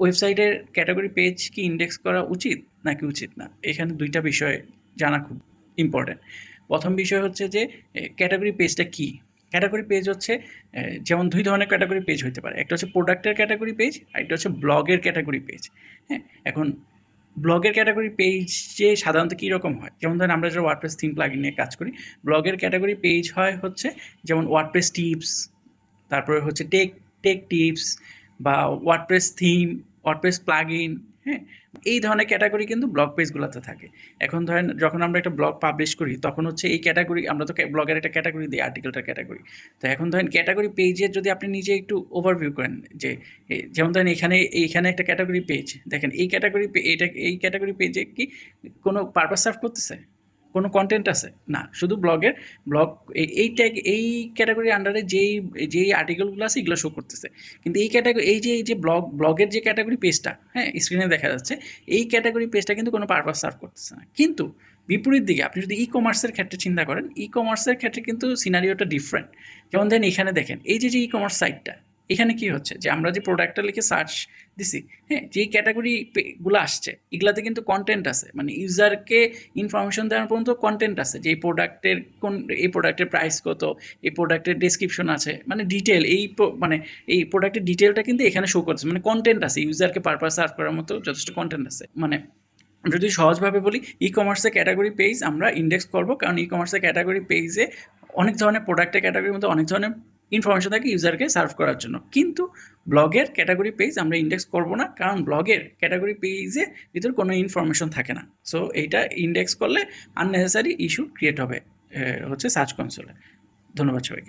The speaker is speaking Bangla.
ওয়েবসাইটের ক্যাটাগরি পেজ কি ইন্ডেক্স করা উচিত নাকি উচিত না, এখানে দুইটা বিষয় জানা খুব ইম্পর্টেন্ট। প্রথম বিষয় হচ্ছে যে ক্যাটাগরি পেজটা কি। ক্যাটাগরি পেজ হচ্ছে যেমন দুই ধরনের ক্যাটাগরি পেজ হতে পারে, একটা হচ্ছে প্রোডাক্টের ক্যাটাগরি পেজ, আর একটা হচ্ছে ব্লগের ক্যাটাগরি পেজ। হ্যাঁ, এখন ব্লগের ক্যাটাগরি পেজে সাধারণত কীরকম হয়, যেমন ধরেন আমরা যারা ওয়ার্ডপ্রেস থিম প্লাগইন নিয়ে কাজ করি, ব্লগের ক্যাটাগরি পেজ হয় হচ্ছে যেমন ওয়ার্ডপ্রেস টিপস, তারপরে হচ্ছে টেক টেক টিপস বা ওয়ার্ডপ্রেস থিম, ওয়ার্ডপ্রেস প্লাগইন। হ্যাঁ, এই ধরনের ক্যাটাগরি কিন্তু ব্লগ পেজগুলোতে থাকে। এখন ধরেন যখন আমরা একটা ব্লগ পাবলিশ করি তখন হচ্ছে এই ক্যাটাগরি, আমরা তো ব্লগের একটা ক্যাটাগরি দিই, আর্টিকেলটার ক্যাটাগরি। তো এখন ধরেন ক্যাটাগরি পেজের যদি আপনি নিজে একটু ওভারভিউ করেন যে যেমন ধরেন এইখানে একটা ক্যাটাগরি পেজ দেখেন, এই ক্যাটাগরি এই ক্যাটাগরি পেজে কি কোনো পারপাস সার্ভ করতেছে, কোনো কন্টেন্ট আছে না, শুধু ব্লগ এই ট্যাগ এই ক্যাটাগরির আন্ডারে যেই আর্টিকেলগুলো আছে এগুলো শো করতেছে। কিন্তু এই যে ব্লগের যে ক্যাটাগরি পেজটা, হ্যাঁ, স্ক্রিনে দেখা যাচ্ছে, এই ক্যাটাগরি পেজটা কিন্তু কোনো পারপাস সার্ভ করতেছে না। কিন্তু বিপরীত দিকে আপনি যদি ই কমার্সের ক্ষেত্রে চিন্তা করেন, ই কমার্সের ক্ষেত্রে কিন্তু সিনারিওটা ডিফারেন্ট। যেমন ধরেন এখানে দেখেন, এই যে ই কমার্স সাইটটা, এখানে কি হচ্ছে যে আমরা যে প্রোডাক্টটা লিখে সার্চ দিছি, হ্যাঁ, যেই ক্যাটাগরিগুলো আসছে এগুলাতে কিন্তু কন্টেন্ট আছে, মানে ইউজারকে ইনফরমেশন দেওয়ার পর্যন্ত কন্টেন্ট আছে যে এই প্রোডাক্টের প্রাইস কত, এই প্রোডাক্টের ডেসক্রিপশন আছে, মানে ডিটেল মানে এই প্রোডাক্টের ডিটেলটা কিন্তু এখানে শো করছে, মানে কন্টেন্ট আছে, ইউজারকে পারপাস সার্ভ করার মতো যথেষ্ট কন্টেন্ট আছে। মানে যদি সহজভাবে বলি, ই কমার্সের ক্যাটাগরি পেজ আমরা ইন্ডেক্স করব, কারণ ই কমার্সের ক্যাটাগরি পেজে অনেক ধরনের প্রোডাক্টের ক্যাটাগরির মধ্যে অনেক ধরনের ইনফরমেশন থাকে ইউজারকে সার্ভ করার জন্য। কিন্তু ব্লগের ক্যাটাগরি পেজ আমরা ইন্ডেক্স করব না, কারণ ব্লগের ক্যাটাগরি পেজে ভিতর কোনো ইনফরমেশন থাকে না। সো এইটা ইন্ডেক্স করলে আননেসেসারি ইস্যু ক্রিয়েট হবে হচ্ছে সার্চ কনসোলে। ধন্যবাদ সবাইকে।